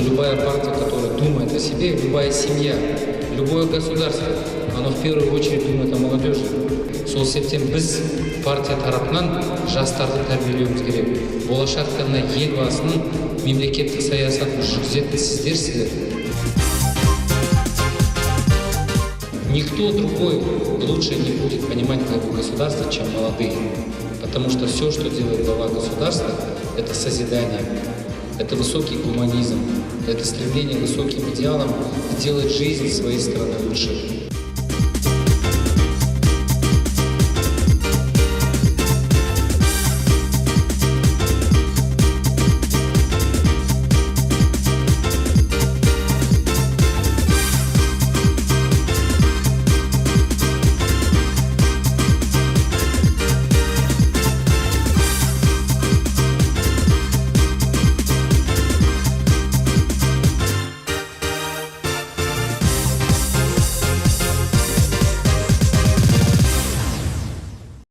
любая партия, которая думает о себе, любая семья, любое государство, оно в первую очередь думает о молодежи. Сол себептен біз партия тарапынан жастарды тәрбиелеуіміз керек. Болашақта мына елбасының мемлекеттік саясатын жүргізетін сіздерсіздер. Никто другой лучше не будет понимать главу государства, чем молодые. Потому что все, что делает глава государства, это созидание, это высокий гуманизм, это стремление к высоким идеалам сделать жизнь своей страны лучше.